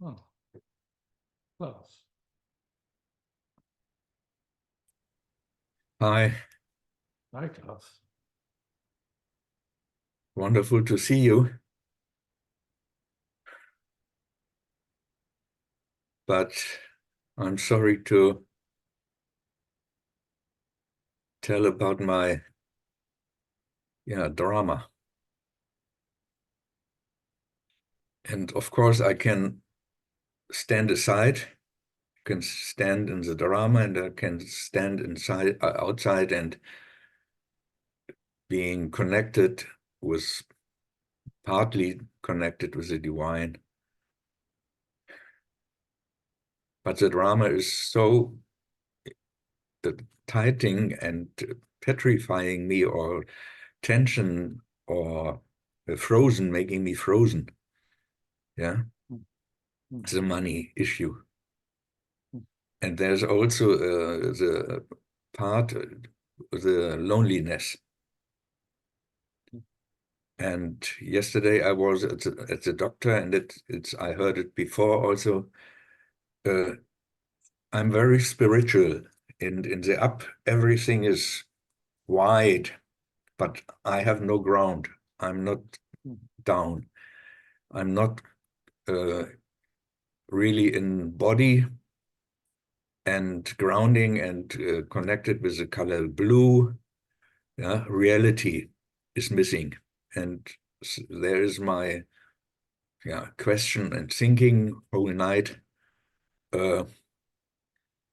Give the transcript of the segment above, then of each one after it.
Oh, close. Hi, Hi, Klaus. wonderful to see you. But I'm sorry to tell about my drama. And of course, I can stand aside, can stand in the drama, and I can stand inside, outside, and being connected with, partly connected with the divine. But the drama is so tightening and petrifying me, or tension, or frozen, making me frozen. Yeah, it's a money issue. And there's also the part, the loneliness. And yesterday I was at the doctor, and I heard it before also. I'm very spiritual. In the up, everything is wide, but I have no ground. I'm not down. I'm not really in body and grounding and connected with the color blue. Yeah, reality is missing. And there is my question and thinking whole night.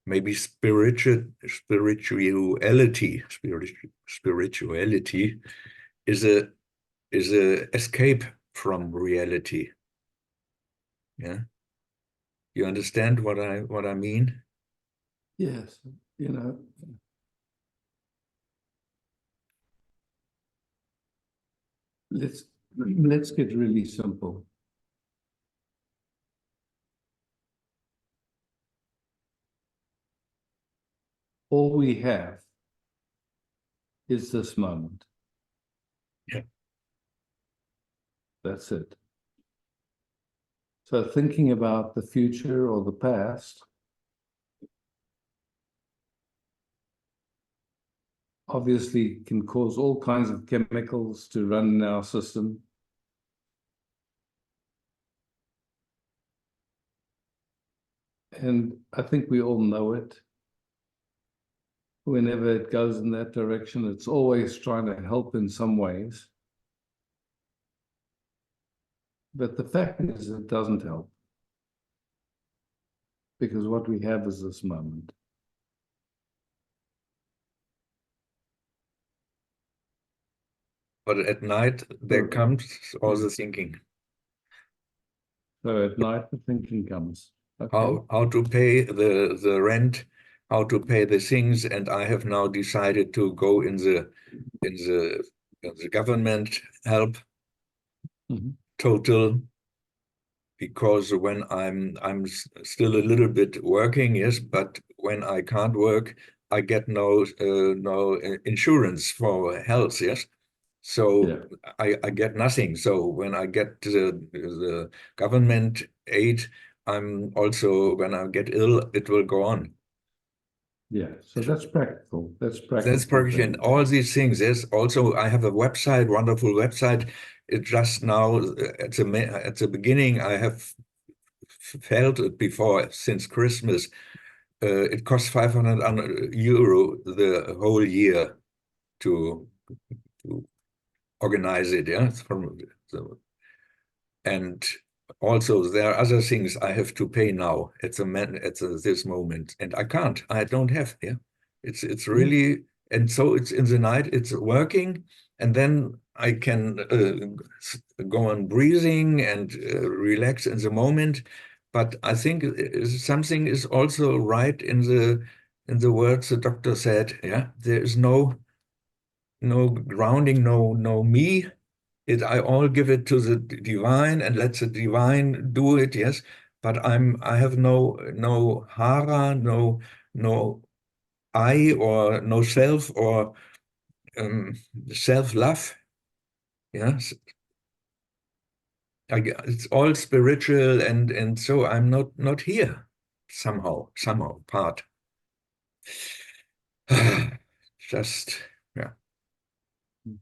Maybe spirituality is a escape from reality. Yeah, you understand what I mean? Yes, let's get really simple. All we have is this moment. Yeah. That's it. So thinking about the future or the past obviously can cause all kinds of chemicals to run in our system. And I think we all know it. Whenever it goes in that direction, it's always trying to help in some ways. But the fact is, it doesn't help. Because what we have is this moment. But at night there comes all the thinking. So at night the thinking comes. Okay. How to pay the rent, how to pay the things, and I have now decided to go in the government help total, because when I'm still a little bit working, yes, but when I can't work, I get no insurance for health, yes. So I get nothing. So when I get the government aid, I'm also, when I get ill, it will go on. Yeah, so that's practical. That's practical. That's perfect. And all these things. Yes, also I have a website, wonderful website. It just now at the beginning, I have felt it before, since Christmas. It costs 500 euro the whole year to organize it. Yeah, and also there are other things I have to pay now at this moment, and I can't. I don't have. Yeah, it's really, and so it's in the night. It's working, and then I can go on breathing and relax in the moment. But I think something is also right in the words the doctor said. Yeah, there is no grounding, no me. I all give it to the divine and let the divine do it, yes. But I have no hara, no I, or no self, or self-love. Yes. it's all spiritual, and so I'm not here somehow part. Just yeah.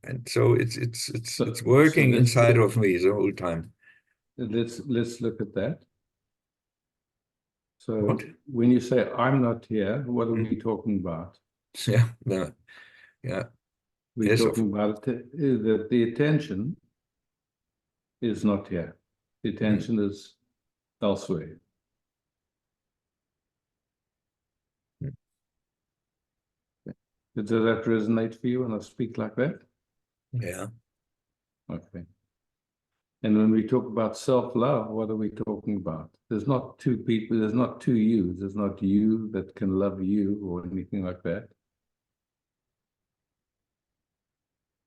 And so it's working inside of me the whole time. Let's look at that. So What? when you say I'm not here, what are we talking about? Yeah, yeah. We're Yes, talking about that the attention is not here. The attention is elsewhere. Does that resonate for you when I speak like that? yeah. Okay. And when we talk about self-love, what are we talking about? There's not two people, there's not two yous. There's not you that can love you or anything like that.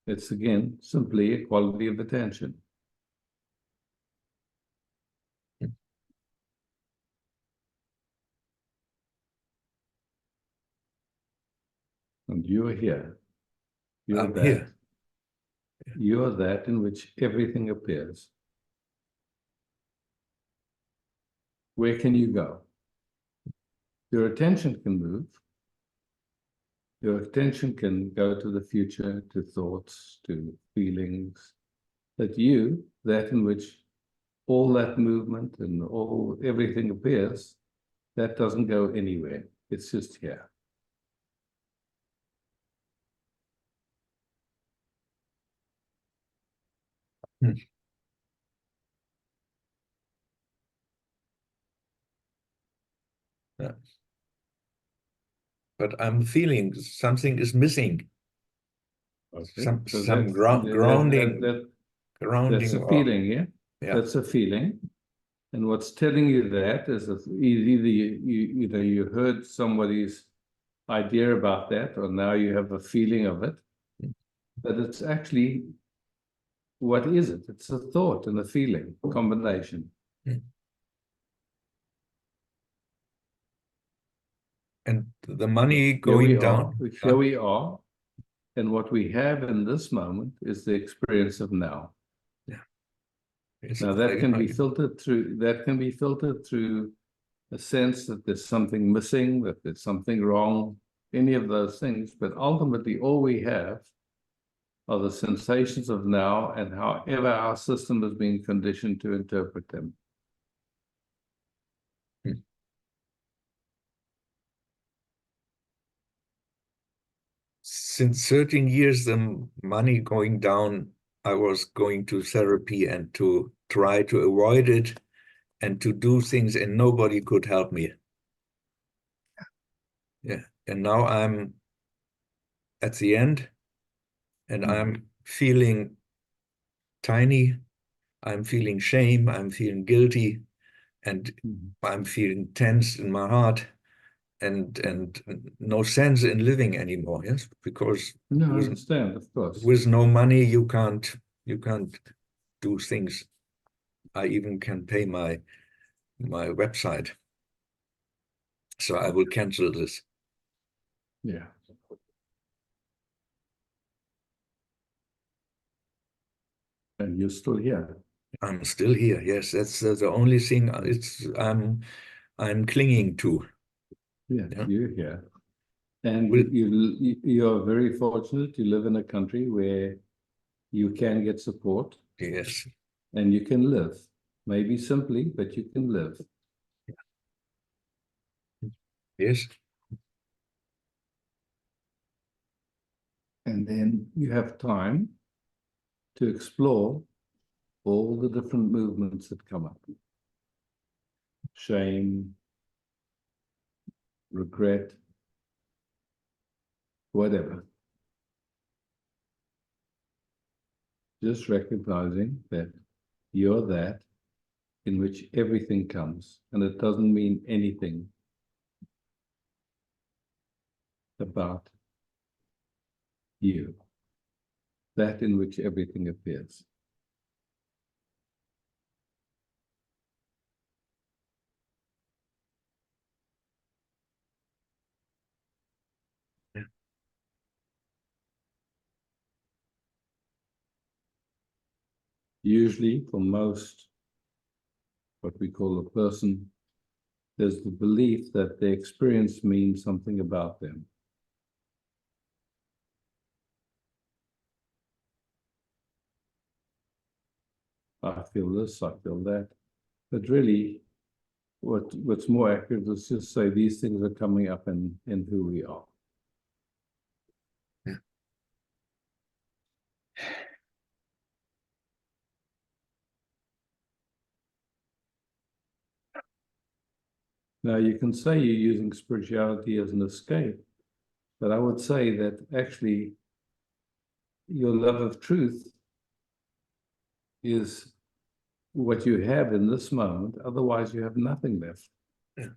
It's again simply a quality of attention. And you're here. You're I'm that. here. You're that in which everything appears. Where can you go? Your attention can move. Your attention can go to the future, to thoughts, to feelings. But you, that in which all that movement and everything appears, that doesn't go anywhere. It's just here. Hmm. Yeah. But I'm feeling something is missing. Okay. So Some grounding. That's a feeling, yeah? Yeah. That's a feeling. And what's telling you that is that either you heard somebody's idea about that, or now you have a feeling of it. But it's actually, what is it? It's a thought and a feeling combination. And the money Here we going down. Here we are. And what we have in this moment is the experience of now. Yeah. It's Now that can be filtered through a sense that there's something missing, that there's something wrong, any of those things. But ultimately, all we have are the sensations of now and however our system has been conditioned to interpret them. Since 13 years, the money going down, I was going to therapy and to try to avoid it and to do things, and nobody could help me. Yeah. And now I'm at the end, and I'm feeling tiny. I'm feeling shame. I'm feeling guilty, and I'm feeling tense in my heart, and no sense in living anymore. Yes, because No, I understand, of course. with no money you can't do things. I even can pay my website, so I will cancel this. Yeah. And you're still here. I'm still here. Yes, that's the only thing. I'm clinging to. Yeah, Yeah. you're here. And Well, you're very fortunate to live in a country where you can get support yes. and you can live. Maybe simply, but you can live. Yes. And then you have time to explore all the different movements that come up. Shame, regret, whatever. Just recognizing that you're that in which everything comes, and it doesn't mean anything about you. That in which everything appears. Yeah. Usually, for most what we call a person, there's the belief that the experience means something about them. I feel this, I feel that. But really, what's more accurate is just say these things are coming up in who we are. Yeah. Now, you can say you're using spirituality as an escape, but I would say that actually your love of truth is what you have in this moment. Otherwise, you have nothing left. Yeah.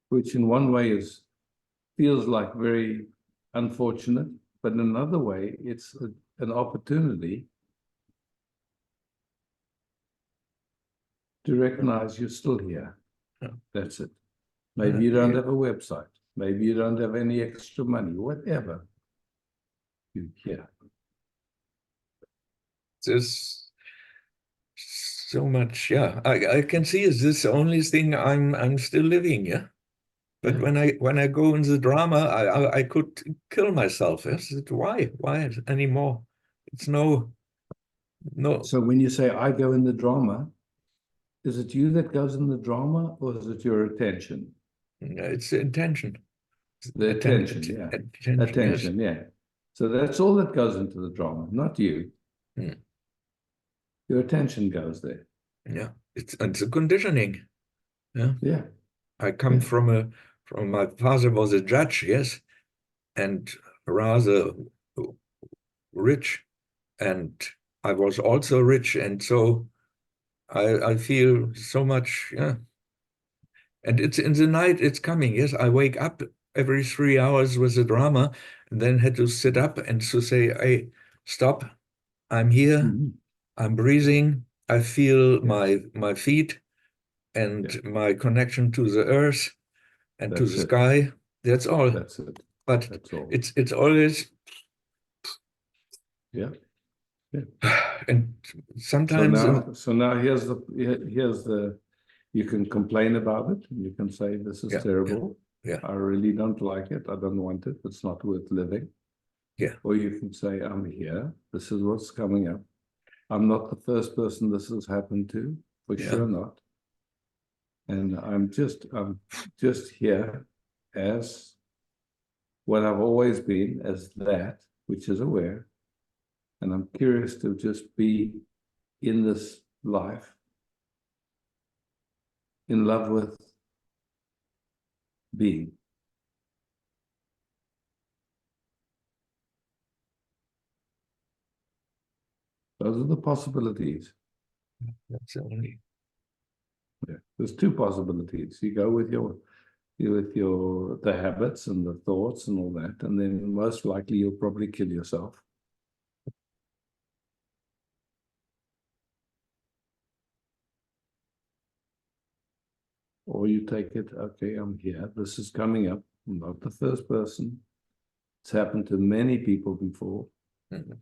Which in one way feels like very unfortunate, but in another way, it's an opportunity to recognize you're still here. Yeah. That's it. Maybe you don't have a website. Maybe you don't have any extra money, whatever. You're here. There's so much, yeah. I can see is this the only thing I'm still living, yeah. But Yeah. when I go in the drama, I could kill myself. Yes, why anymore? It's no. So when you say I go in the drama, is it you that goes in the drama, or is it your attention? It's the intention. The attention, yeah. Attention, yes. yeah. So that's all that goes into the drama, not you. Hmm. Your attention goes there. Yeah, it's a conditioning. Yeah. Yeah. I come from my father was a judge, yes, and rather rich, and I was also rich, and so I feel so much, yeah. And it's in the night, it's coming. Yes, I wake up every 3 hours with the drama, and then had to sit up and to say, "Hey, stop! I'm here. Mm-hmm. I'm breathing. I feel my feet and my connection to the earth and to That's the it. sky. That's all. That's it. But That's all. it's always Yeah. Yeah. and sometimes So now here's the you can complain about it. You can say this is yeah, terrible. yeah, I really don't like it. I don't want it. It's not worth living. yeah. Or you can say, I'm here. This is what's coming up. I'm not the first person this has happened to, for Yeah. sure not. And I'm just here as what I've always been, as that which is aware. And I'm curious to just be in this life, in love with being. Those are the possibilities. That's the only. Yeah. There's two possibilities. You go with the habits and the thoughts and all that, and then most likely you'll probably kill yourself. Or you take it, okay, I'm here. This is coming up. I'm not the first person. It's happened to many people before. Mm-hmm.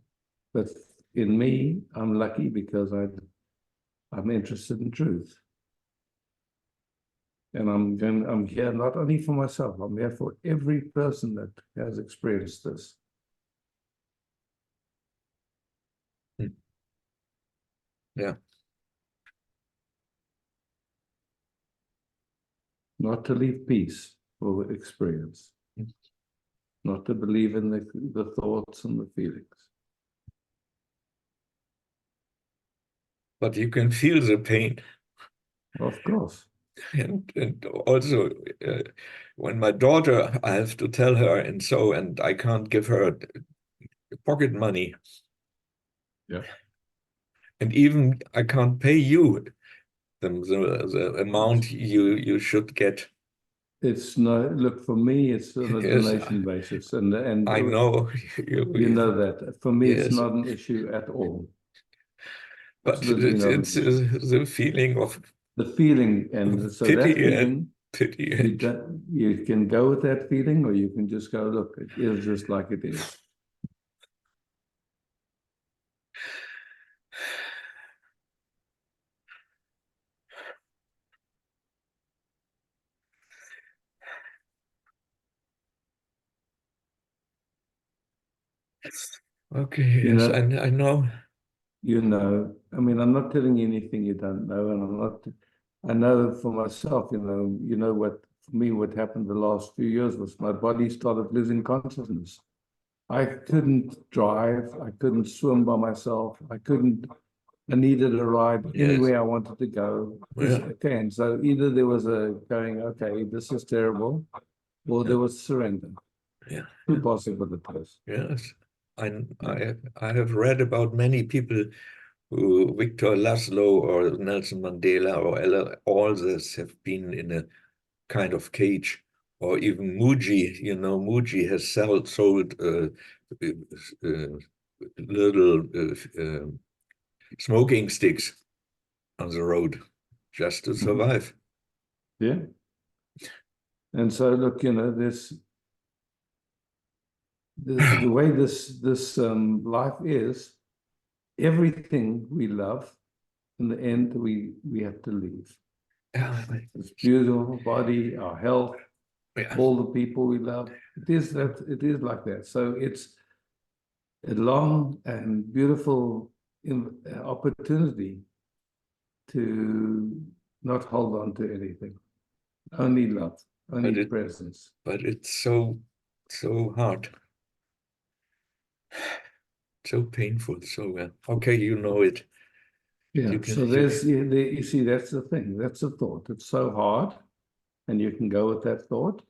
But in me, I'm lucky because I'm interested in truth. And I'm here not only for myself, I'm here for every person that has experienced this. Yeah. Not to leave peace for experience. Not to believe in the thoughts and the feelings. But you can feel the pain. Of course. And also when my daughter, I have to tell her, and I can't give her pocket money. Yeah. And even I can't pay you the amount you should get. It's not, look, for me, it's on a Yes, donation basis. And I know you know that. For me, yes. it's not an issue at all. But Absolutely not an it's issue. the feeling of The feeling, and so that pity and feeling, pity you can go with that feeling, or you can just go, look, it is just like it is. Okay, You yes, know, I know. you know, I mean, I'm not telling you anything you don't know, and I'm not, I know for myself, you know what, for me, what happened the last few years was my body started losing consciousness. I couldn't drive, I couldn't swim by myself, I needed a ride Yes, anywhere I wanted to go. yeah, Okay, and so either there was a going, okay, this is terrible, or yeah, there was surrender. yeah, Two possibilities. yes. I, Yeah. I have read about many people who, Victor Laszlo or Nelson Mandela or all this have been in a kind of cage, or even Muji, Muji has sold little smoking sticks on the road just to Mhm. survive. Yeah. And so look, the way this life is, everything we love, in the end, we have to leave. Yeah, This beautiful body, our health, yeah. all the people we love. It is like that. So it's a long and beautiful opportunity to not hold on to anything. Only love, only But it presence. but it's so hard, so painful. So okay, you know it. Yeah. You can So you can you see, that's the thing. That's the thought. It's so hard, and you can go with that thought,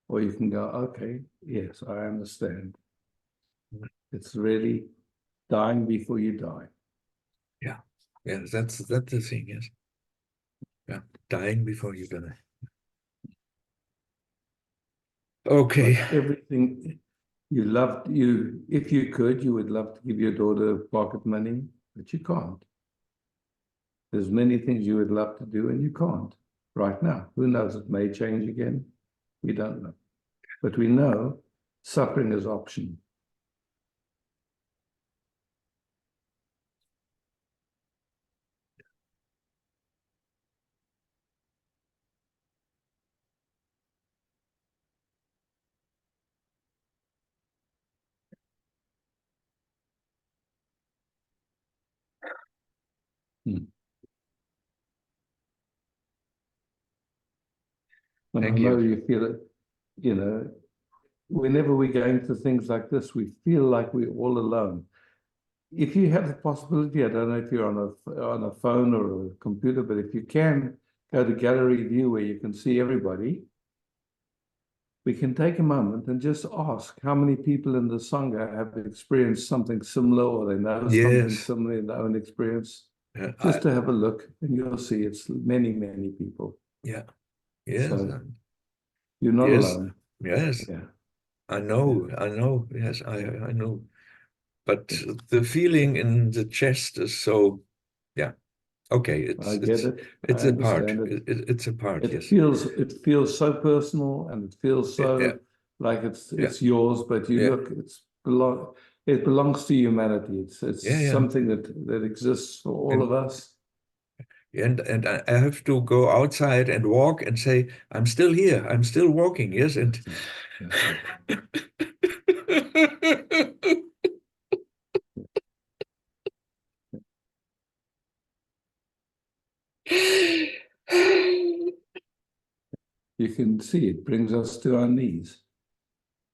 or you can go, okay, yes, I understand. It's really dying before you die. yeah. Yeah, that's the thing, yes. Yeah. Dying before you die. Okay. Like everything you loved, if you could, you would love to give your daughter pocket money, but you can't. There's many things you would love to do and you can't right now. Who knows? It may change again. We don't know. But we know suffering is optional. Hmm. And I Thank know you. you feel it, whenever we go into things like this, we feel like we're all alone. If you have the possibility, I don't know if you're on a phone or a computer, but if you can go to gallery view where you can see everybody, we can take a moment and just ask how many people in the Sangha have experienced something similar or they know something Yes. similar in their own experience. Yeah, Just to have a look, and you'll see it's many, many people. yeah. Yes. So you're not Yes. alone. Yes. Yeah, I yeah, know. I know. Yes, I know. But yeah. the feeling in the chest is so, yeah. Okay, I get it. I it's a part. understand it. It's a part, yes. It feels so personal, and it feels Yeah, yeah, so like yeah, it's yours, but you yeah, look, it belongs to humanity. It's yeah, yeah. something that exists for all of And us. and I have to go outside and walk and say, I'm still here. I'm still walking. Yes, and Yeah. You can see it brings us to our knees.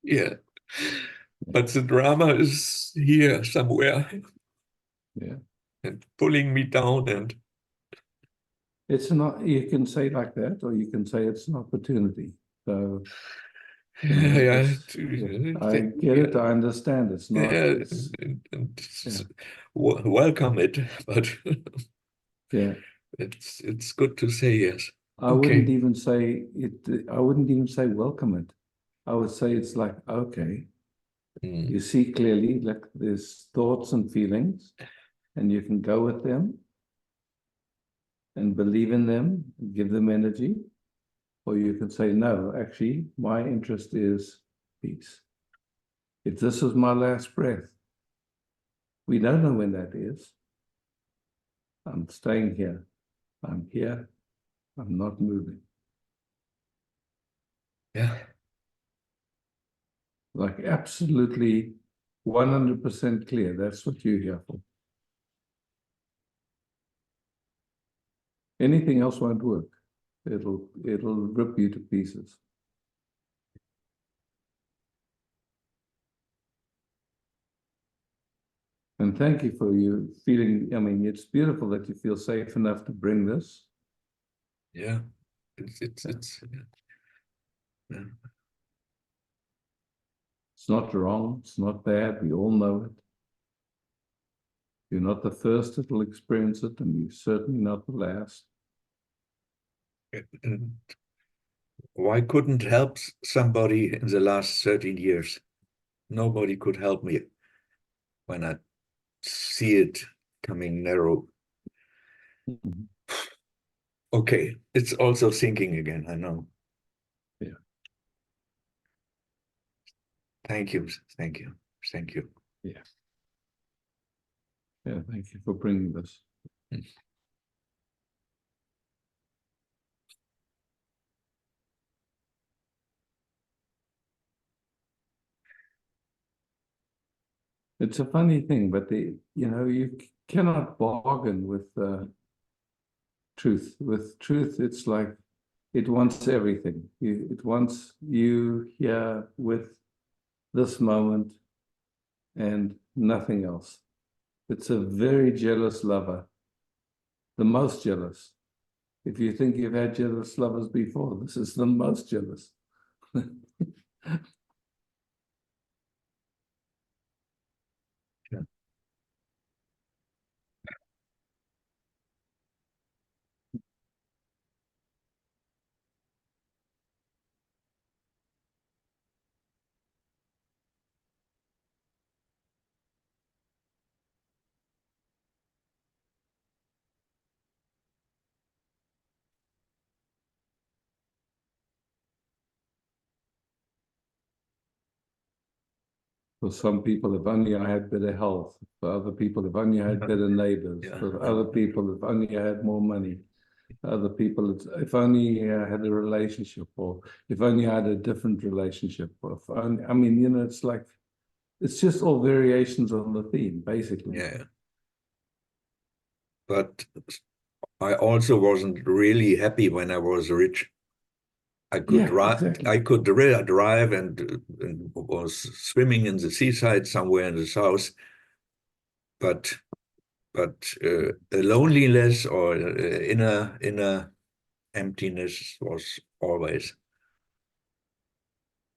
yeah. But the drama is here somewhere Yeah. and pulling me down and It's not, you can say like that, or you can say it's an opportunity. So, yeah, yeah, yeah, I get it. yeah, I understand. It's not, yeah, it's, and yeah, welcome it, but yeah. it's good to say yes. I wouldn't Okay. even say it, I wouldn't even say welcome it. I would say it's like, okay, Mm. you see clearly, like there's thoughts and feelings, and you can go with them and believe in them, and give them energy, or you can say, no, actually, my interest is peace. If this is my last breath, we don't know when that is. I'm staying here. I'm here. I'm not moving. Yeah. like absolutely 100% clear. That's what you're here for. Anything else won't work. It'll rip you to pieces. And thank you for you feeling, I mean, it's beautiful that you feel safe enough to bring this. Yeah, it's yeah. It's not wrong, it's not bad, we all know it. You're not the first that will experience it, and you're certainly not the last. And why couldn't help somebody in the last 13 years? Nobody could help me when I see it coming narrow. Mhm. Okay, it's also thinking again, I know. Yeah. Thank you, thank you, thank you. Yeah. Yeah, thank you for bringing this. It's a funny thing, but you cannot bargain with truth. With truth, it's like it wants everything. It wants you here with this moment and nothing else. It's a very jealous lover, the most jealous. If you think you've had jealous lovers before, this is the most jealous. Yeah. For some people, if only I had better health. For other people, if only I had better neighbors. Yeah. For other people, if only I had more money. Other people, if only I had a relationship, or if only I had a different relationship. Or if only, I mean, it's like, it's just all variations on the theme, basically. Yeah. But I also wasn't really happy when I was rich. I could Yeah, drive. exactly. I could drive and was swimming in the seaside somewhere in the south. But a loneliness or inner emptiness was always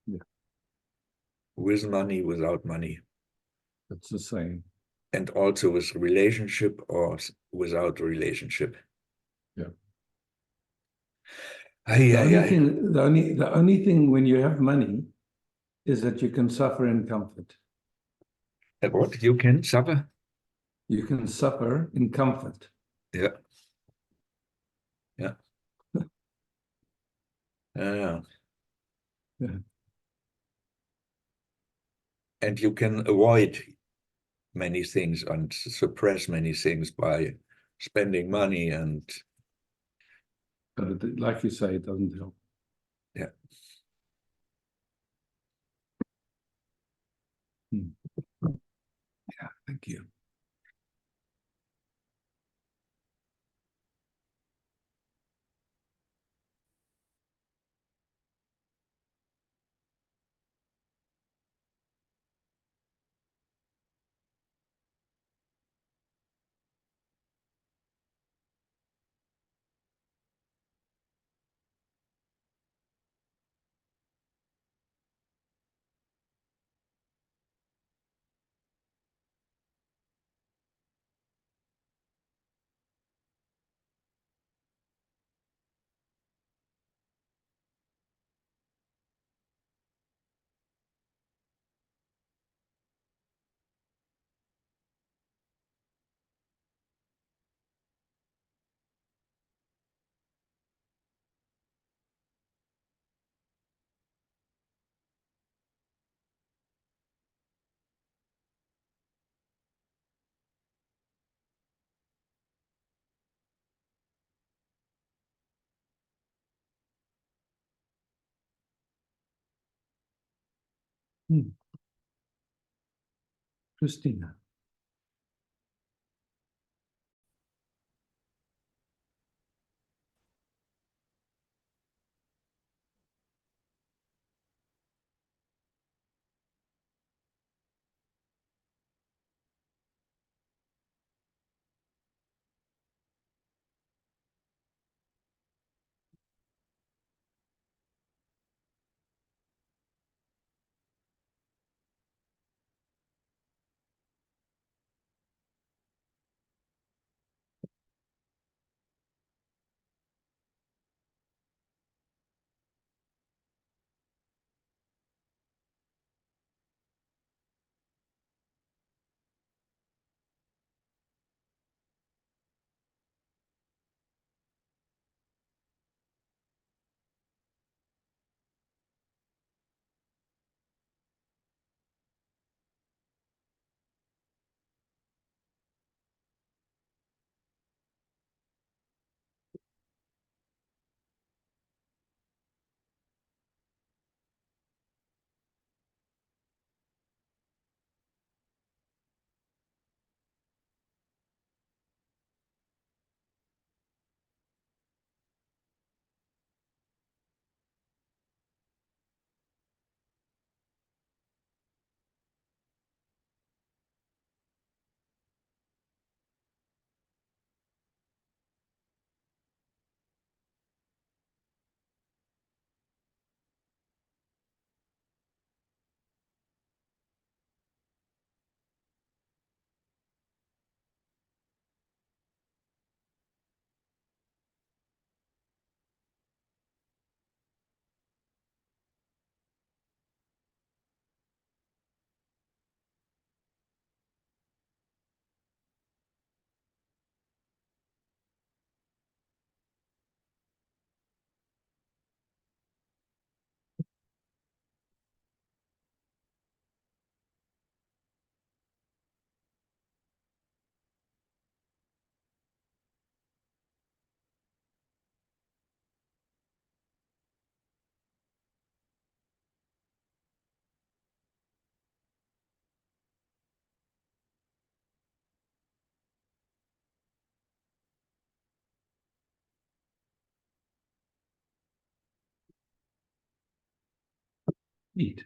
Yeah, with money, without money, it's the same. and also with relationship or without relationship. Yeah. Aye, The aye, only aye. thing, the only thing when you have money is that you can suffer in comfort. And what you can suffer? You can suffer in comfort. Yeah, yeah. Yeah. Yeah. And you can avoid many things and suppress many things by spending money and But like you say, it doesn't help. yeah. Yeah, thank you. Hmm. Christina. Eat.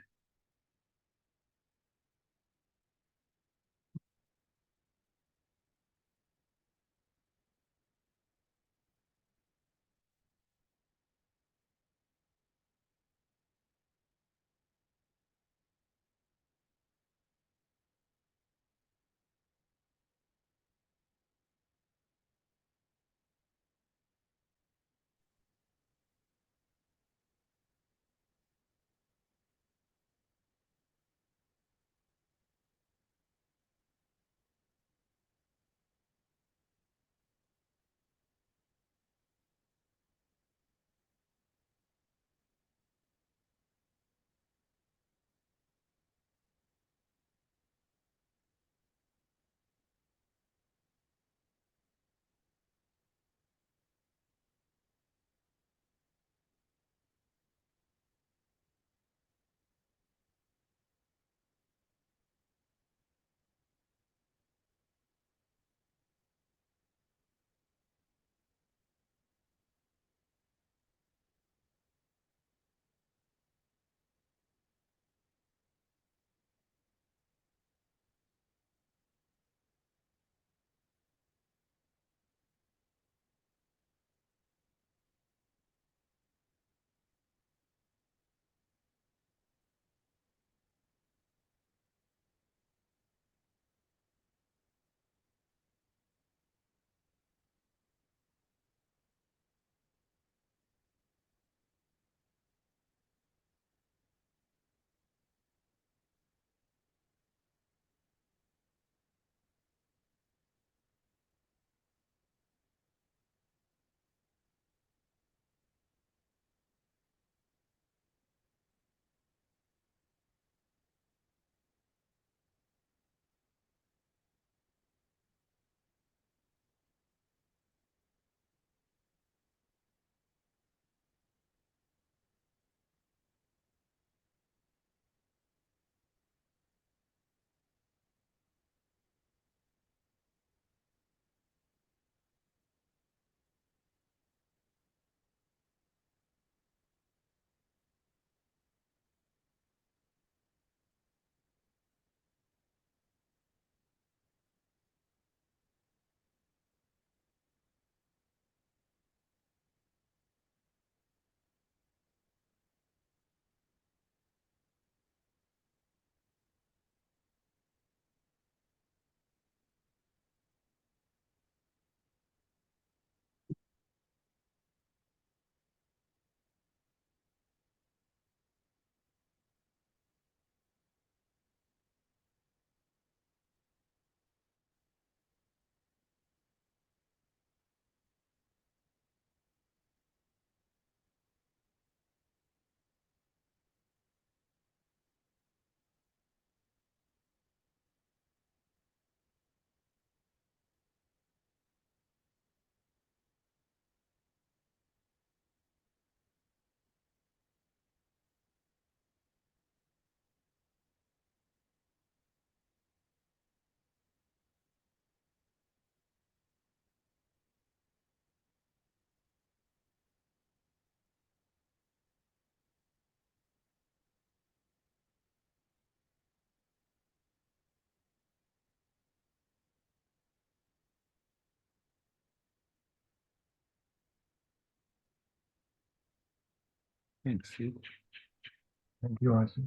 Thanks. Thank you, Archie.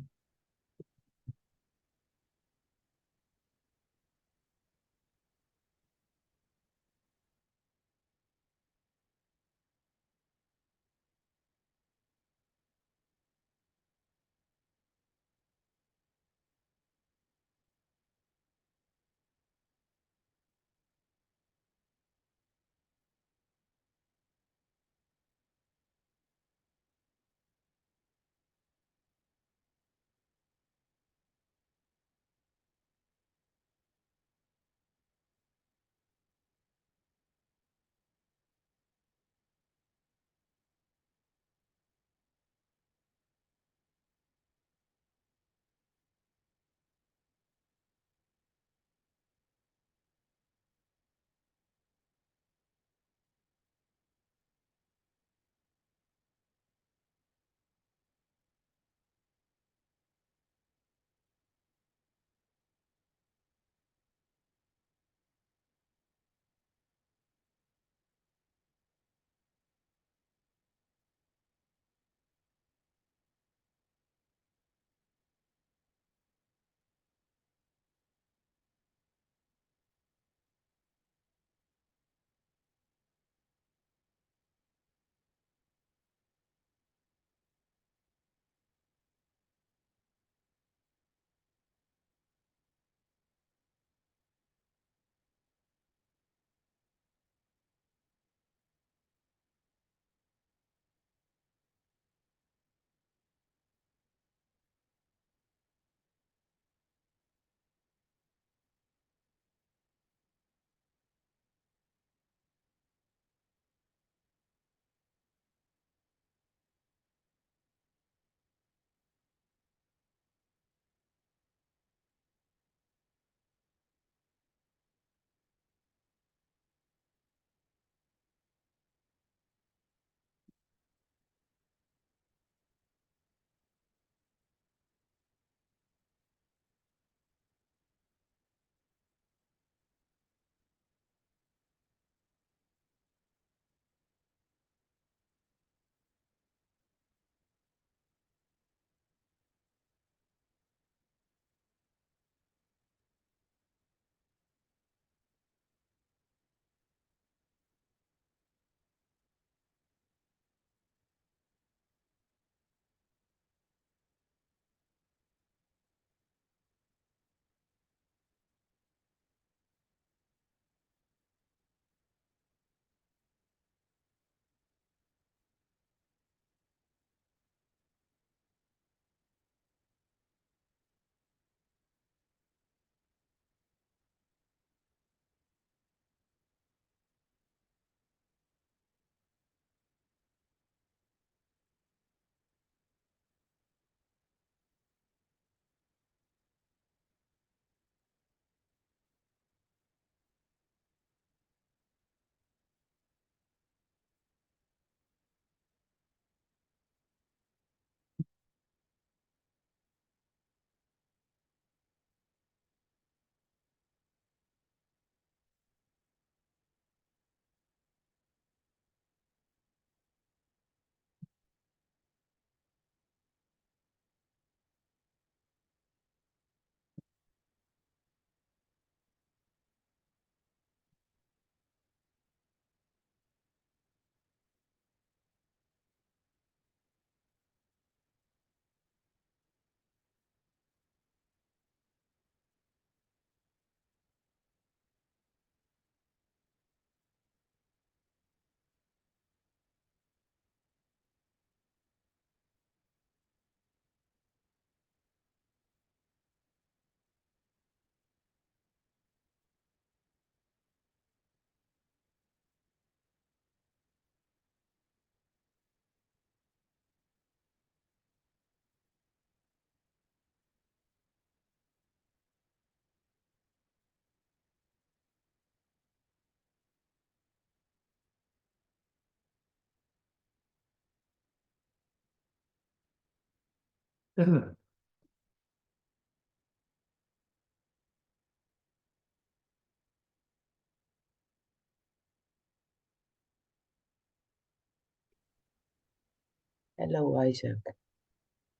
Hello, Isaac.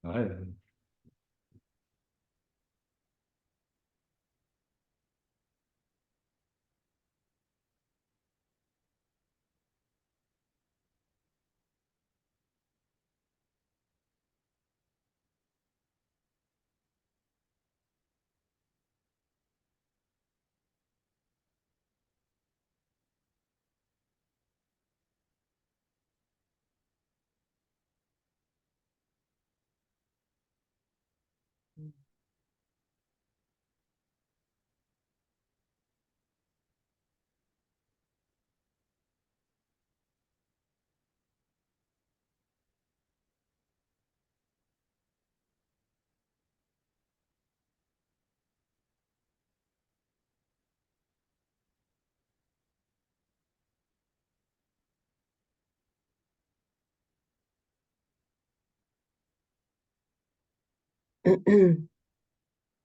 I,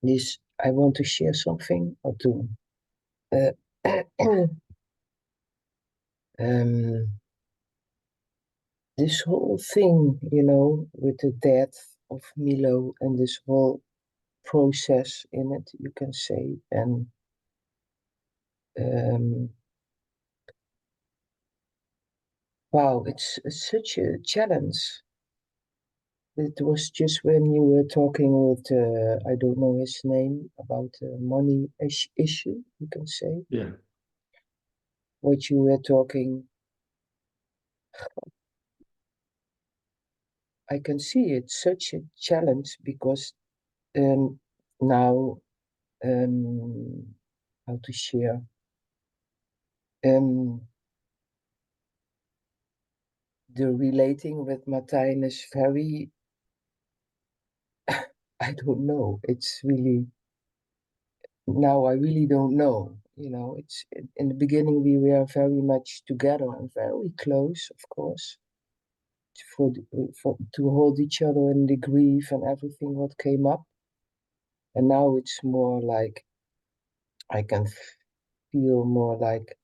This, I want to share something or to um, this whole thing, with the death of Milo and this whole process in it, you can say, and wow, it's such a challenge. It was just when you were talking with, I don't know his name, about the money issue, you can say, yeah, what you were talking. I can see it's such a challenge because now, how to share, the relating with Martijn is very, I don't know. It's really, now I really don't know. It's in the beginning we were very much together and very close, of course, for to hold each other in the grief and everything what came up. And now it's more like I can feel more like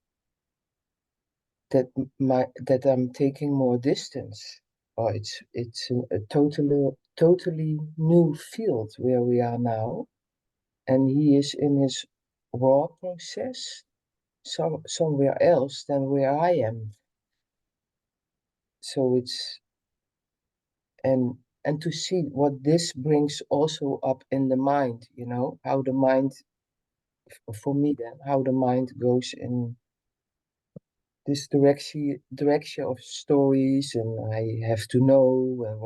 that I'm taking more distance. Or it's a totally new field where we are now, and he is in his raw process somewhere else than where I am. So it's and to see what this brings also up in the mind, how the mind, for me then, how the mind goes in this direction of stories, and I have to know and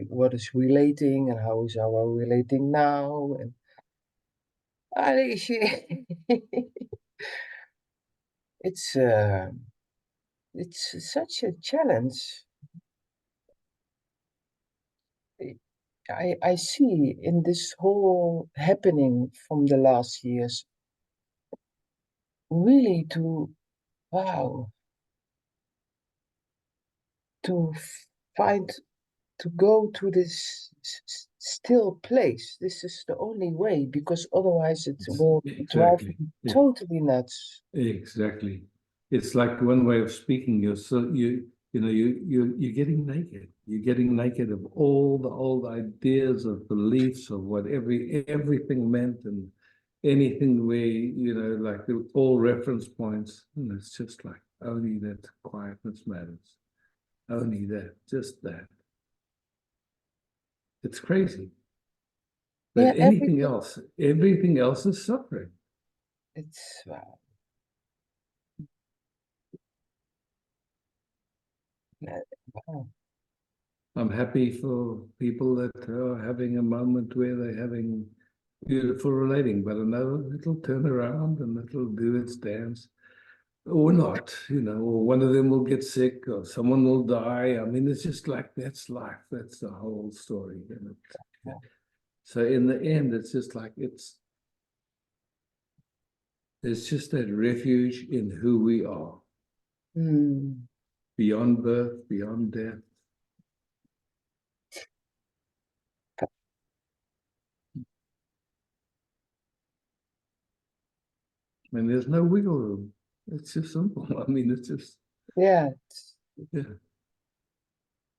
what is relating and how is our relating now, and it's such a challenge. I see in this whole happening from the last years really wow to find to go to this still place. This is the only way, because otherwise it will drive exactly. me totally nuts. Exactly. It's like one way of speaking. You're getting naked. You're getting naked of all the old ideas of beliefs of what everything meant and anything where, like all reference points. And it's just like only that quietness matters. Only that, just that. It's crazy. But Yeah, everything else is suffering. it's wow. I'm happy for people that are having a moment where they're having beautiful relating, but I know it'll turn around and it'll do its dance. Or not, or one of them will get sick or someone will die. I mean, it's just like that's life. That's the whole story. So in the end, it's just like it's just that refuge in who we are, beyond birth, beyond death. I mean, there's no wiggle room. It's just simple. I mean, it's just Yeah, yeah.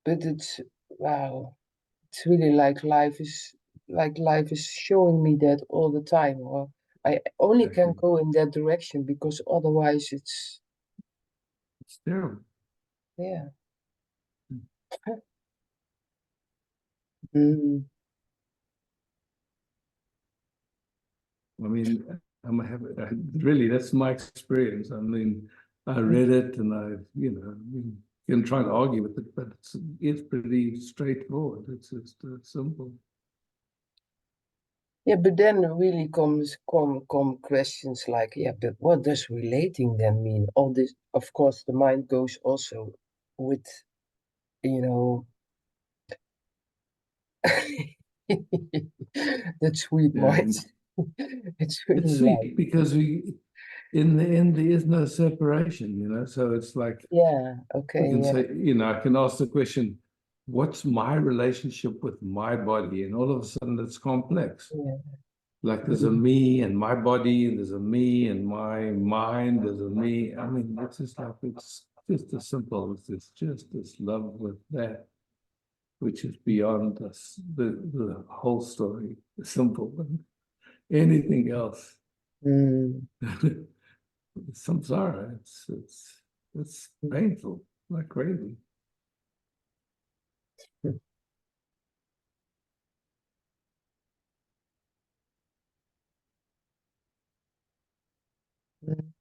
but it's wow, it's really like life is showing me that all the time, or I only can Exactly. go in that direction because otherwise it's, It's terrible. yeah. Mm, I mean, really, that's my experience. I mean, I read it and you can try to argue with it, but it's pretty straightforward. It's just simple. yeah, but then really come questions like, yeah, but what does relating then mean? All this, of course, the mind goes also with, you know, that sweet Yeah, mind. and It's it's really like, sweet because in the end, there is no separation, so it's like yeah, we okay, can yeah, say, I can ask the question, what's my relationship with my body? And all of a sudden it's complex. yeah. Like there's a me and my body, and there's a me and my mind, there's a me. I mean, it's just like, it's just as simple as this, just this love with that, which is beyond us, the whole story, simple than anything else. Mm, Samsara, it's painful, like crazy. mm.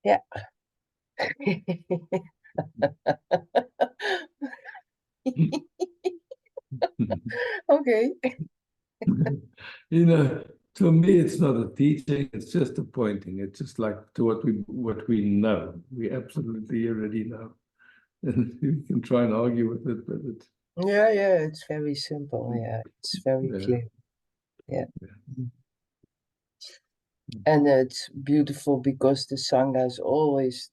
Yeah. Okay. To me, it's not a teaching, it's just a pointing. It's just like to what we know. We absolutely already know. And you can try and argue with it, but it's Yeah, yeah, it's very simple. Yeah, it's very yeah, clear. Yeah. yeah. Mm. And it's beautiful because the Sangha is always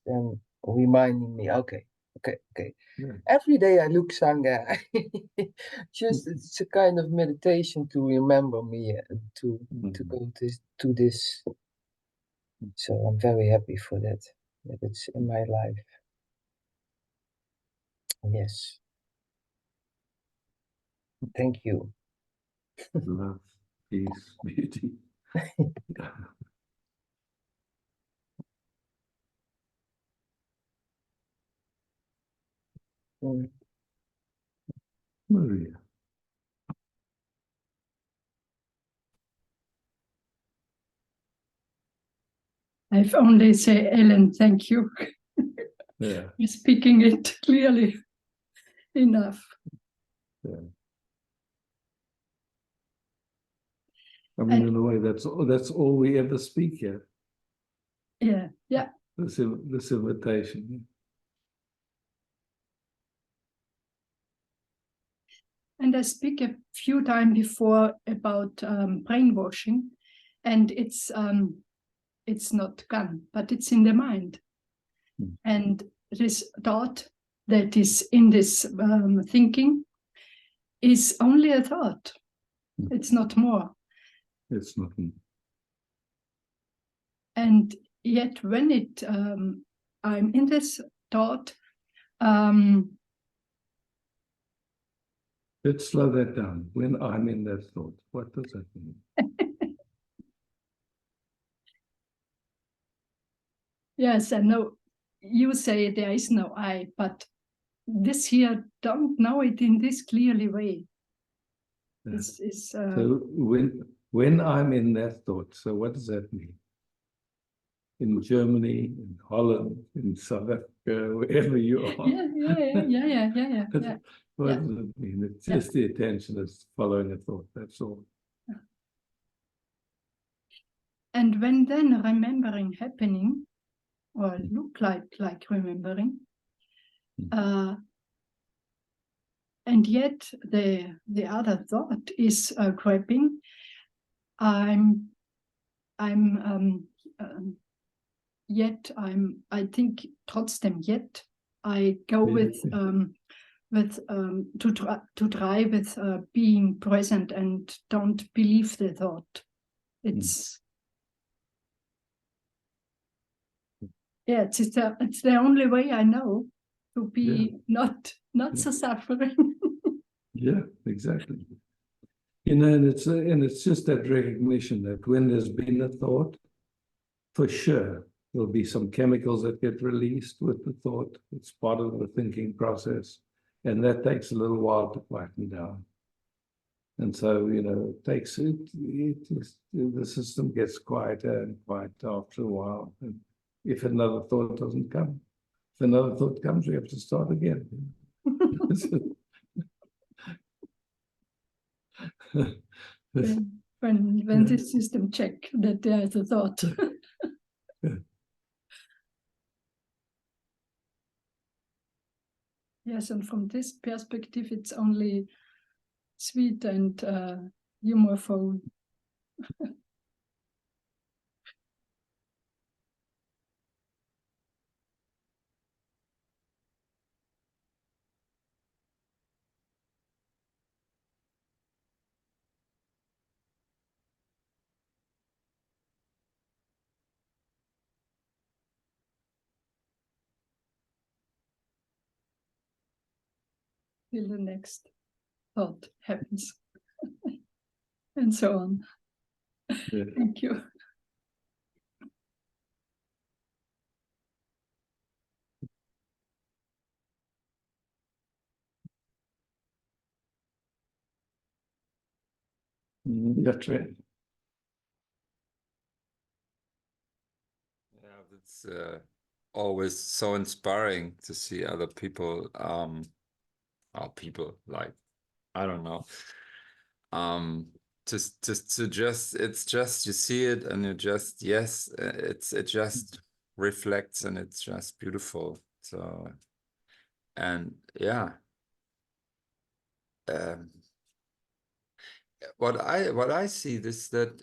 reminding me, okay, okay, okay. Yeah. Every day I look Sangha. Just it's a kind of meditation to remember me and to Mhm. go to this. So I'm very happy for that it's in my life. Yes. Thank you. Love, peace, beauty. Mm. Maria. I've only say, Ellen, thank you Yeah, for speaking it clearly enough. yeah. I mean, in a way, that's all we ever speak here. Yeah, yeah. This invitation. And I speak a few times before about brainwashing, and it's not gone, but it's in the mind. Mm. And this thought that is in this thinking is only a thought. Mm. It's not more. It's not. And yet when I'm in this thought, Let's slow that down. When I'm in that thought, what does that mean? yes, I know you say there is no I, but this here don't know it in this clearly way. Yeah. This is So when I'm in that thought, so what does that mean? In Germany, in Holland, in South Africa, wherever you are. yeah. What does it mean? It's just the attention is following a thought, that's all. And when then remembering happening, or look like remembering, and yet the other thought is grabbing. I think trotzdem yet I go with with to try with being present and don't believe the thought. It's yeah, it's the only way I know to be not so suffering. Yeah, exactly. You know, and it's just that recognition that when there's been a thought, for sure there'll be some chemicals that get released with the thought. It's part of the thinking process, and that takes a little while to quieten down. And so, you know, the system gets quieter and quieter after a while. And if another thought doesn't come, if another thought comes, we have to start again. when the system check that there is a thought. Yes, and from this perspective, it's only sweet and humorful. Till the next thought happens. And so on. Yeah. Thank you. That's right. Yeah, it's always so inspiring to see other people, or people like, I don't know, just it's just you see it and you just it just reflects and it's just beautiful. So, and yeah, what I see is that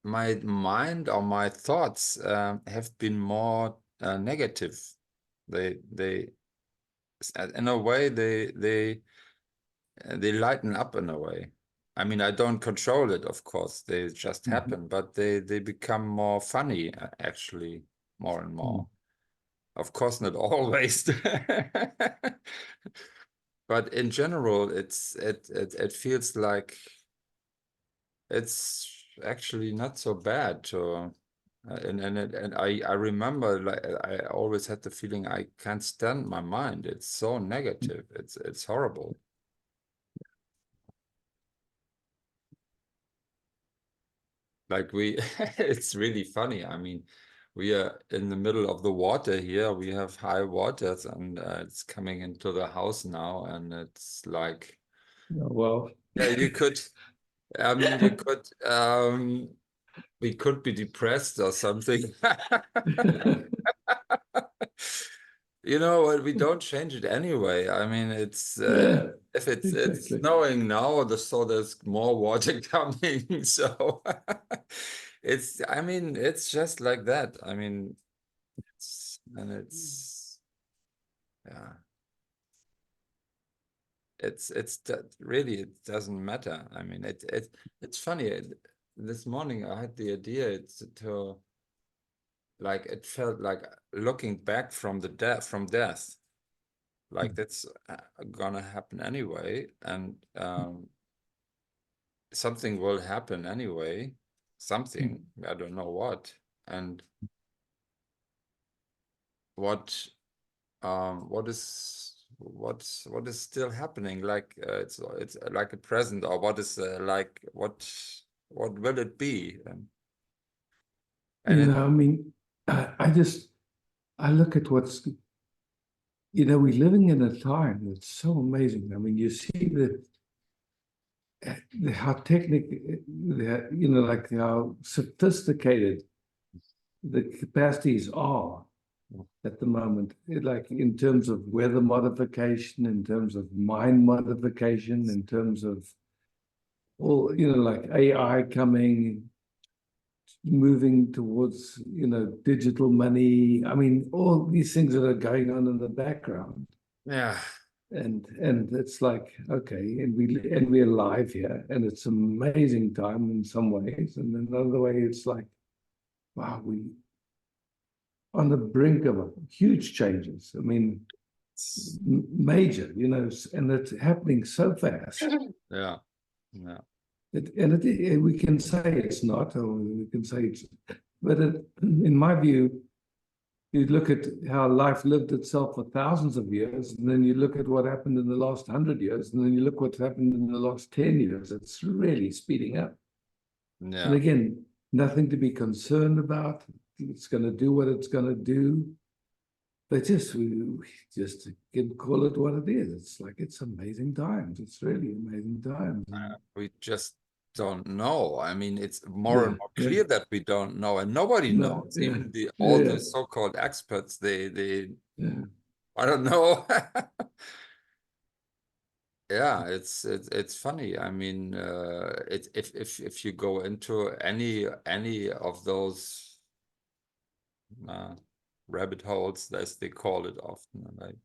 my mind or my thoughts have been more negative. They in a way they lighten up in a way. I mean, I don't control it, of course. They just happen, but they become more funny actually, more and more. Of course, not always. But in general, it feels like it's actually not so bad to and I remember, like, I always had the feeling I can't stand my mind. It's so negative. It's horrible. Like it's really funny. I mean, we are in the middle of the water here. We have high waters, and it's coming into the house now, and it's like, Well, yeah, you could. I mean, you could. We could be depressed or something. You know what? We don't change it anyway. I mean, it's if it's exactly. snowing now, so there's more water coming. So I mean, it's just like that. I mean, yeah, really, it doesn't matter. I mean, it's funny. This morning I had the idea to, like, it felt like looking back from death. Like that's gonna happen anyway, and something will happen anyway. Something, I don't know what, and what is still happening? Like it's like a present, or what is like what will it be? And You know, I mean, I look at what's, you know, we're living in a time that's so amazing. I mean, you see how you know, like how sophisticated the capacities are at the moment, like in terms of weather modification, in terms of mind modification, in terms of all, you know, like AI coming, moving towards, you know, digital money. I mean, all these things that are going on in the background. yeah, and it's like, okay, and we're alive here, and it's amazing time in some ways, and in another way it's like, wow, we on the brink of huge changes. I mean, major, you know, and it's happening so fast. Yeah. Yeah. We can say it's not, or we can say it's, but in my view, you look at how life lived itself for thousands of years, and then you look at what happened in the last 100 years, and then you look what's happened in the last 10 years. It's really speeding up. And Yeah. again, nothing to be concerned about. It's going to do what it's going to do. But we just can call it what it is. It's like, it's amazing times. It's really amazing times. We just don't know. I mean, it's more and Yeah, more yeah. clear that we don't know, and nobody No, knows. yeah, Even all yeah, the so-called experts, they yeah. I don't know. Yeah, it's funny. I mean, if you go into any of those rabbit holes, as they call it often, like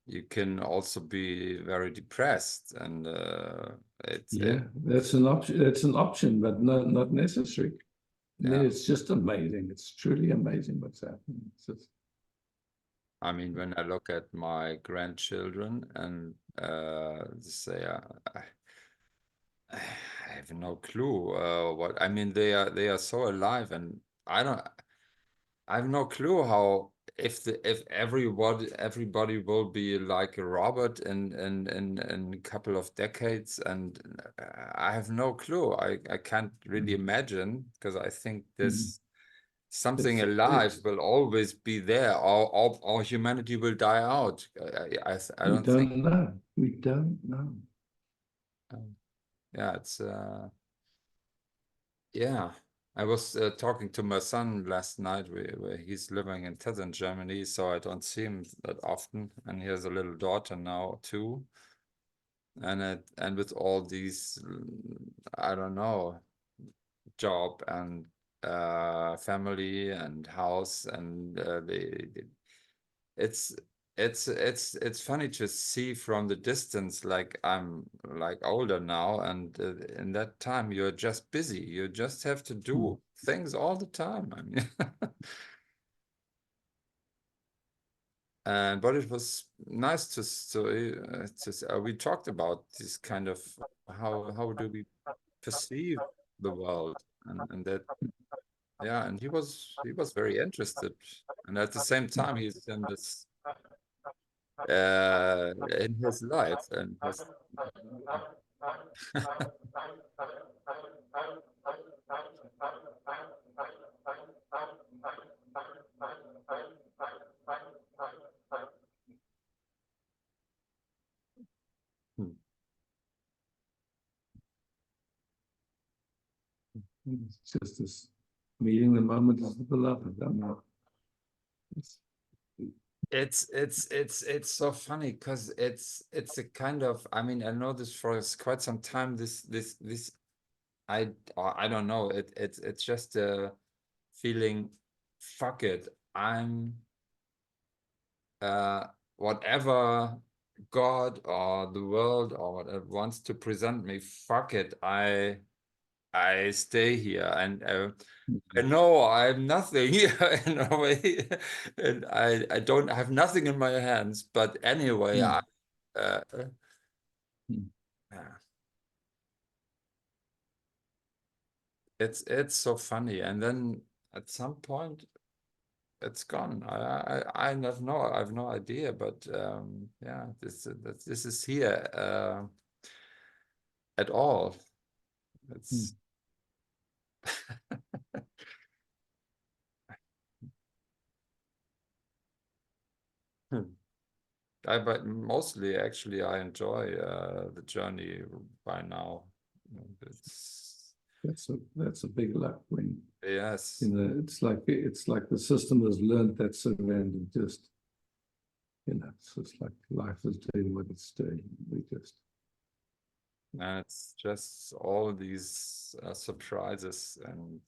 you can also be very depressed, and Yeah, that's an option. That's an option, but not necessary. I mean, Yeah. it's just amazing. It's truly amazing what's happening. It's just, I mean, when I look at my grandchildren and say, I have no clue what I mean. They are so alive, and I have no clue how if everybody will be like a robot in a couple of decades, and I have no clue. I can't really imagine, because I think this something alive will always be there, or humanity will die out. I we don't think. don't know. We don't know. Yeah, it's yeah. I was talking to my son last night, where he's living in southern Germany, so I don't see him that often, and he has a little daughter now too. And with all these, I don't know, job and family and house, and it's it's funny to see from the distance. Like, I'm like older now, and in that time you're just busy. You just have to do things all the time. I mean, and but it was nice we talked about this kind of how do we perceive the world, and that, yeah, and he was very interested, and at the same time he's in this in his life, and his It's just this meeting the moment is the beloved. I know. it's so funny, because it's a kind of, I mean, I know this for quite some time. This I don't know. It's just a feeling. Fuck it. I'm whatever God or the world or whatever wants to present me. Fuck it. I stay here, and I know I'm nothing here in a way, and I don't have nothing in my hands. But anyway, uh, yeah. It's so funny, and then at some point it's gone. I have no idea, but yeah, this is here at all. It's but mostly, actually, I enjoy the journey by now. It's That's a big luck when, yes, you know, it's like the system has learned that surrender. Just, you know, it's just like life is doing what it's doing. We just, and it's just all these surprises, and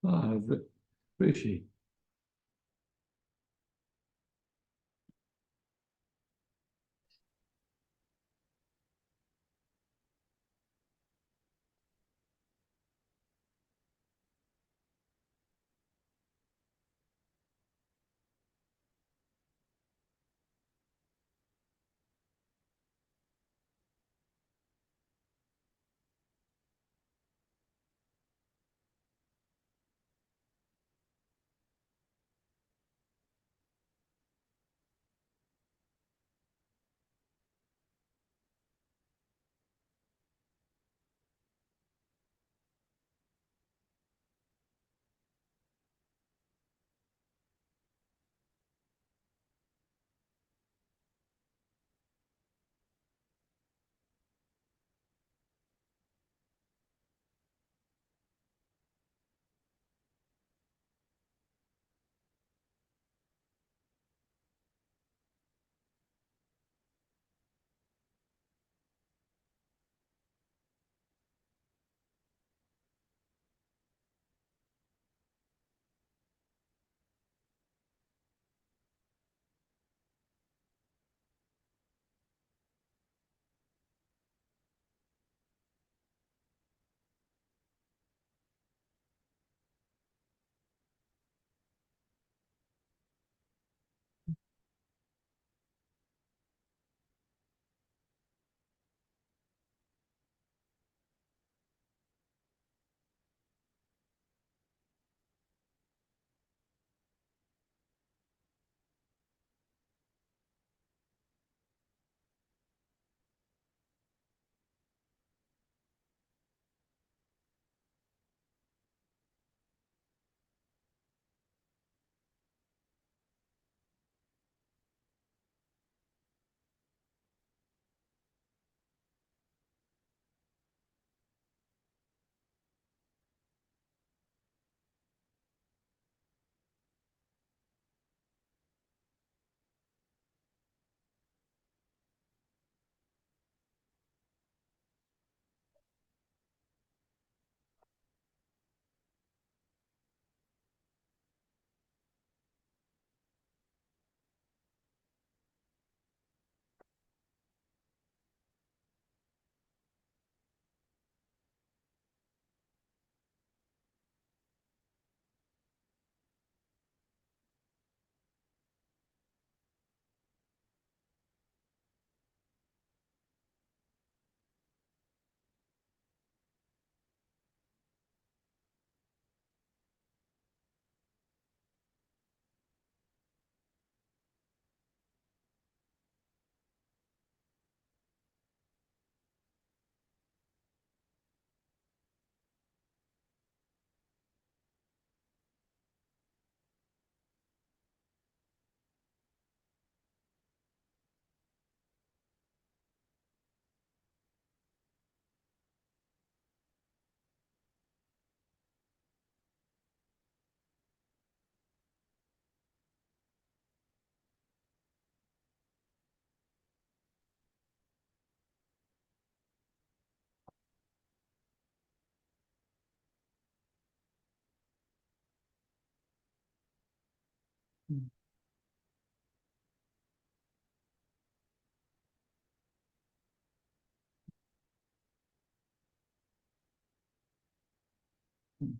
Ah, Rishi. Mm. Mm.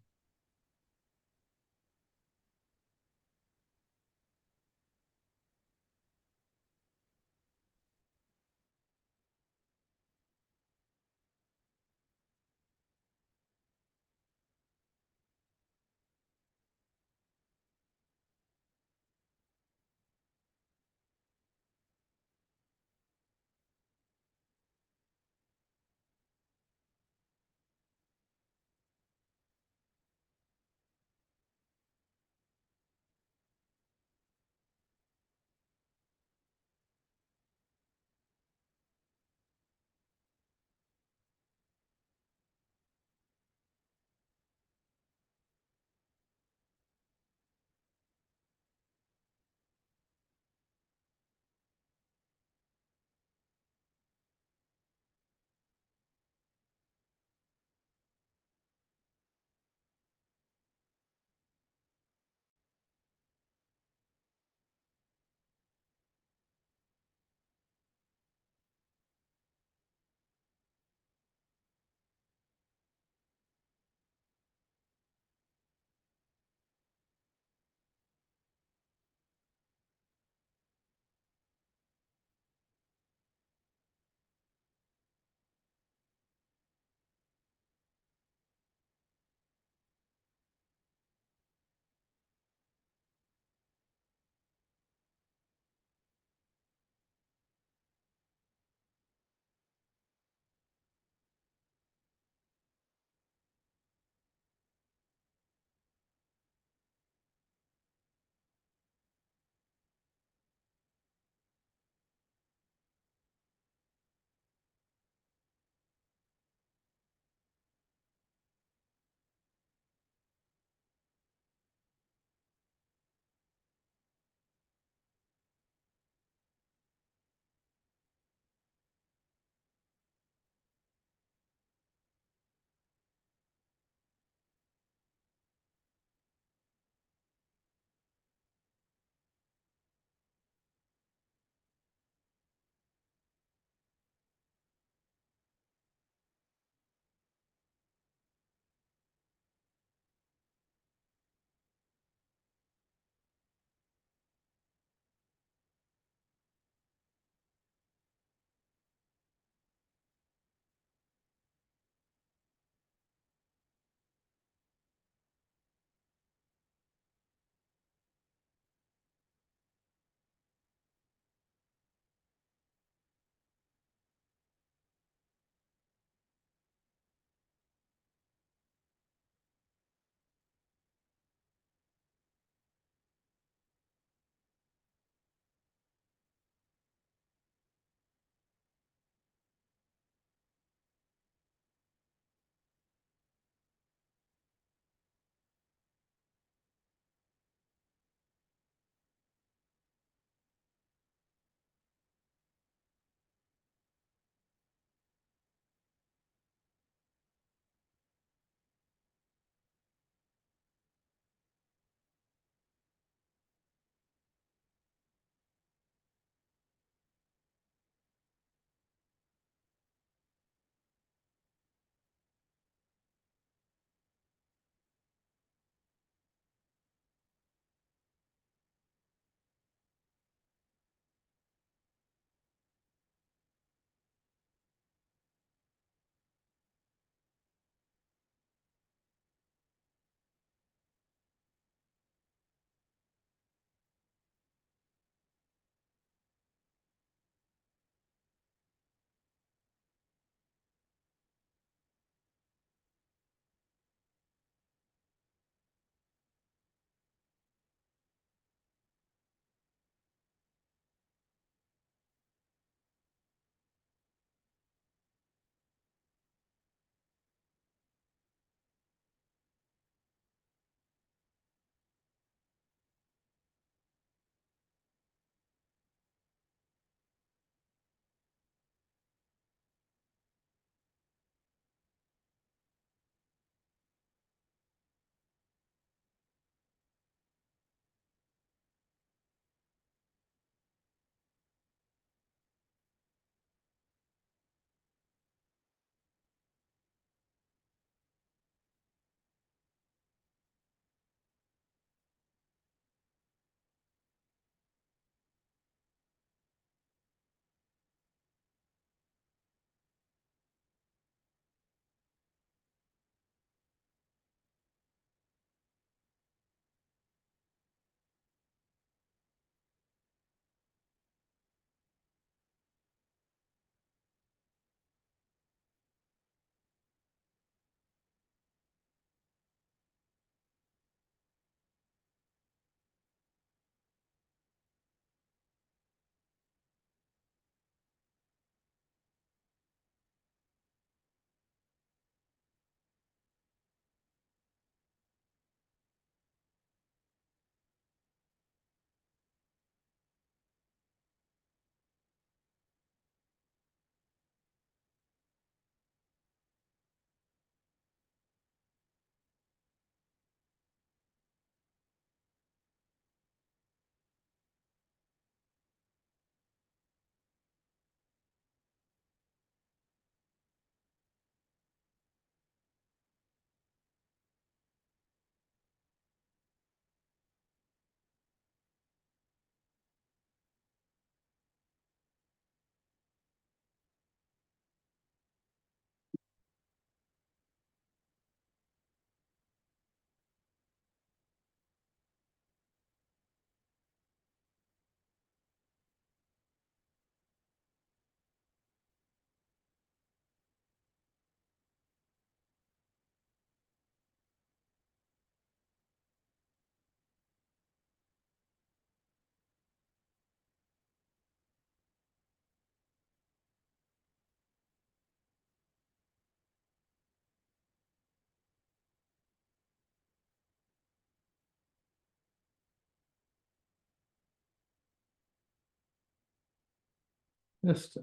Yes.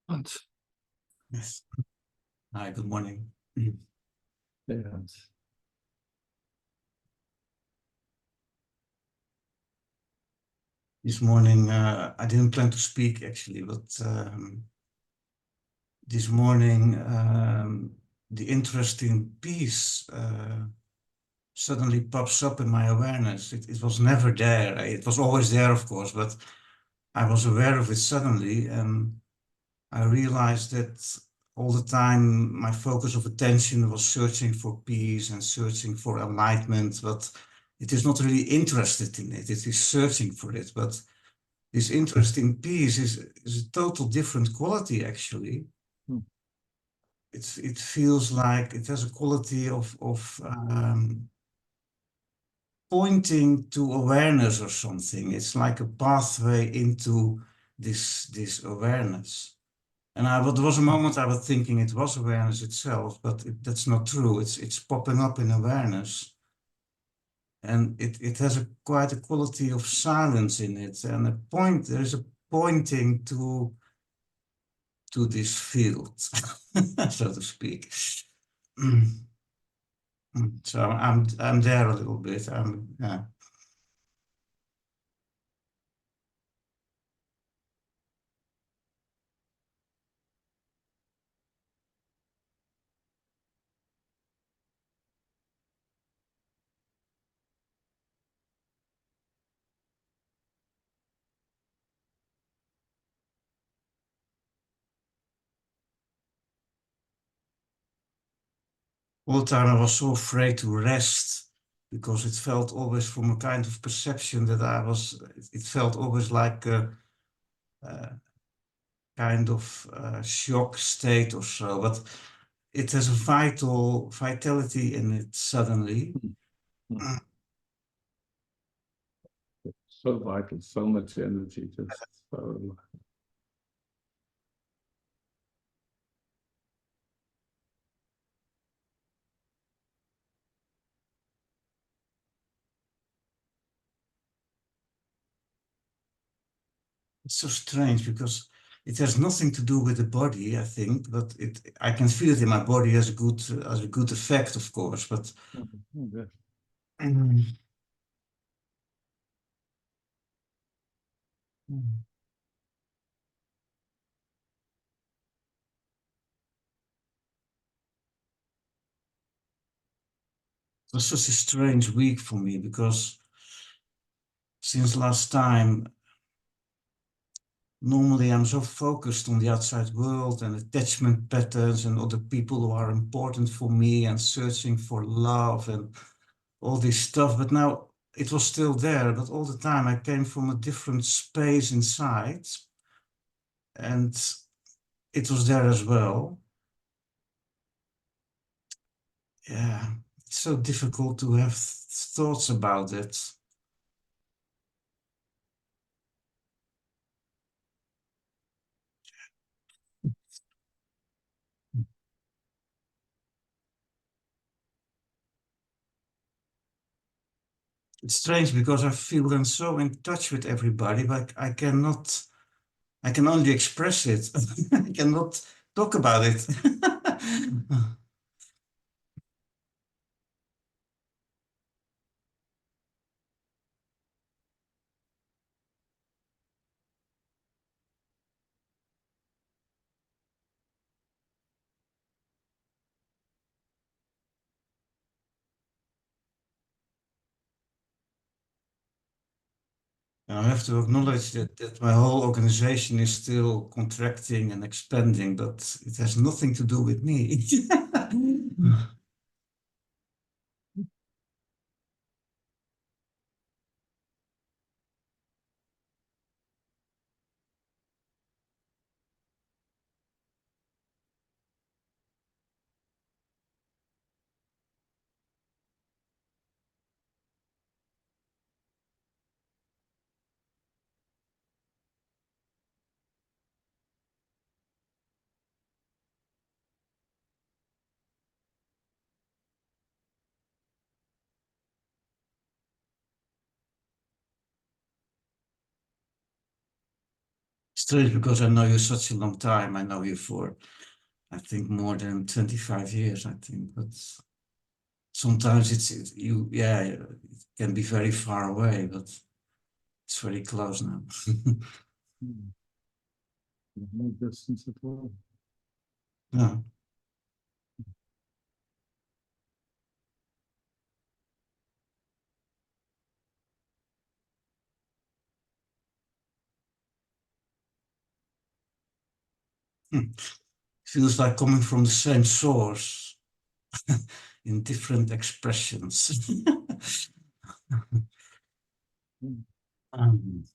Hans. Yes. Hi, good morning. Hey, Hans. This morning, I didn't plan to speak actually, but this morning, the interesting piece suddenly pops up in my awareness. It was never there. It was always there, of course, but I was aware of it suddenly, and I realized that all the time my focus of attention was searching for peace and searching for enlightenment, but it is not really interested in it. It is searching for it. But this interesting piece is a total different quality, actually. Hmm. It feels like it has a quality of pointing to awareness or something. It's like a pathway into this awareness. And there was a moment I was thinking it was awareness itself, but that's not true. It's popping up in awareness. And it has quite a quality of silence in it. And there is a pointing to this field, so to speak. So I'm there a little bit. Yeah. All the time I was so afraid to rest because it felt always from a kind of perception that it felt always like a kind of shock state or so, but it has a vitality in it suddenly. So vital, so much energy, just so. It's so strange because it has nothing to do with the body, I think, but I can feel it in my body as a good effect, of course, but Yes. Mm. It was such a strange week for me because since last time, normally I'm so focused on the outside world and attachment patterns and other people who are important for me and searching for love and all this stuff. But now it was still there, but all the time I came from a different space inside and it was there as well. Yeah, it's so difficult to have thoughts about it. It's strange because I feel then so in touch with everybody, but I can only express it. I cannot talk about it. And I have to acknowledge that my whole organization is still contracting and expanding, but it has nothing to do with me. Strange because I know you such a long time. I know you for, I think, more than 25 years, I think. But sometimes you, yeah, it can be very far away, but it's very close now. No distance at all. Yeah. Feels like coming from the same source in different expressions. Um,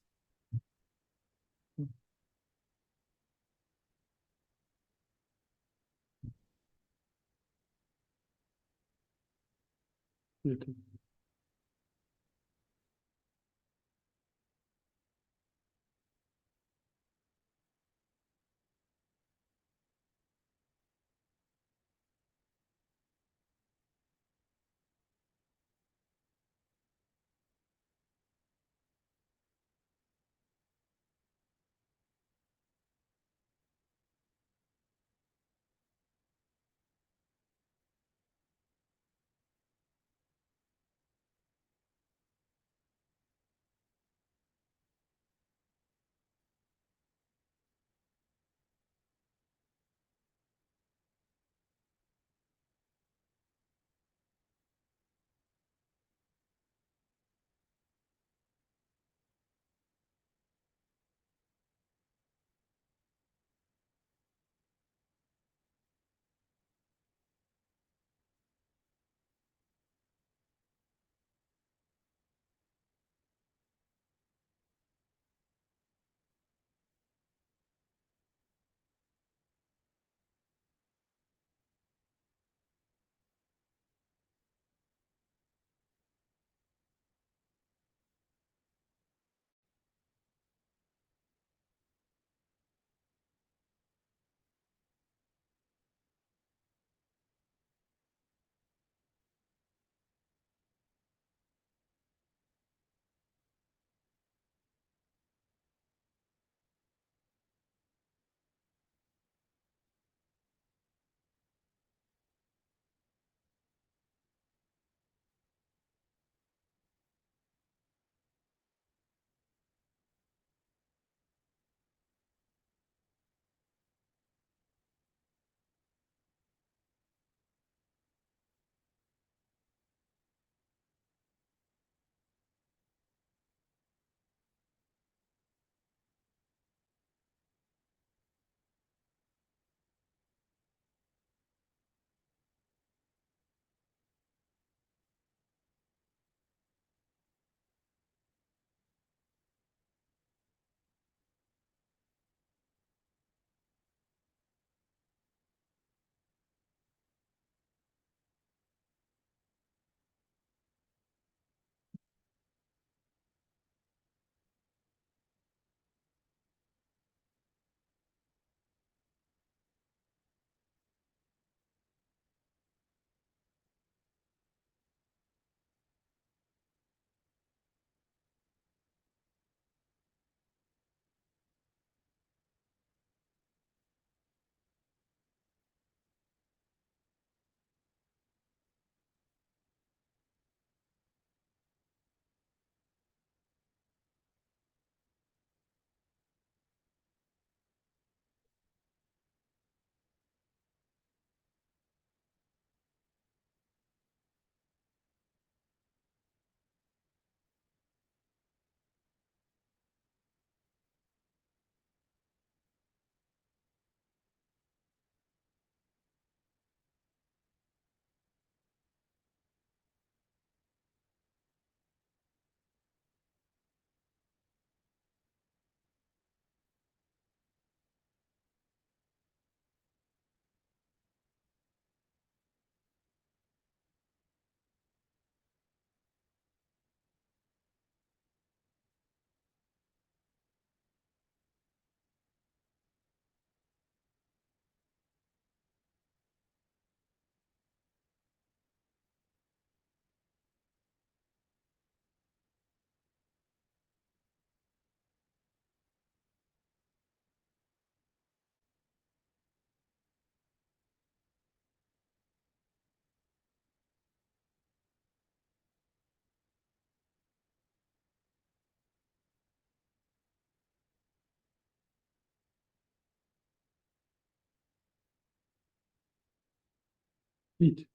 Feet.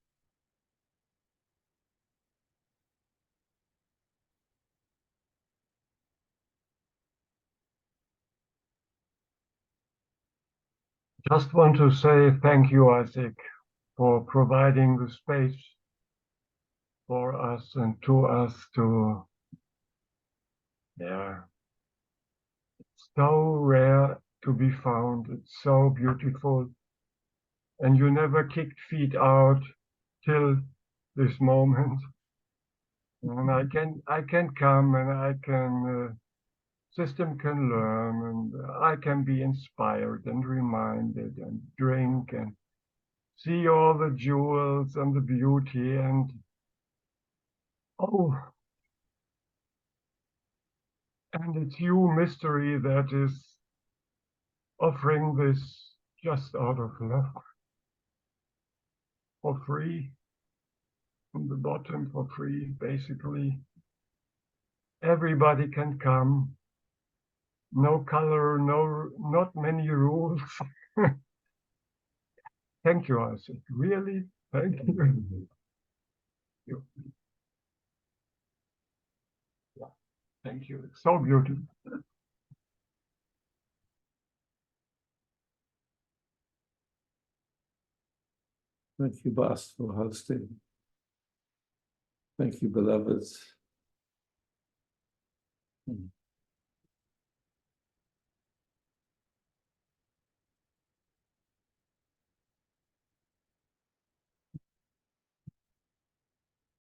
Just want to say thank you, Isaac, for providing the space for us and to us to, yeah, it's so rare to be found. It's so beautiful. And you never kicked feet out till this moment. And I can come and I can, system can learn and I can be inspired and reminded and drink and see all the jewels and the beauty and oh, and it's you, mystery, that is offering this just out of love for free, from the bottom for free, basically. Everybody can come. No color, not many rules. Thank you, Isaac. Really, thank you. Yeah, thank you. It's so beautiful. Thank you, Bas, for hosting. Thank you, beloveds.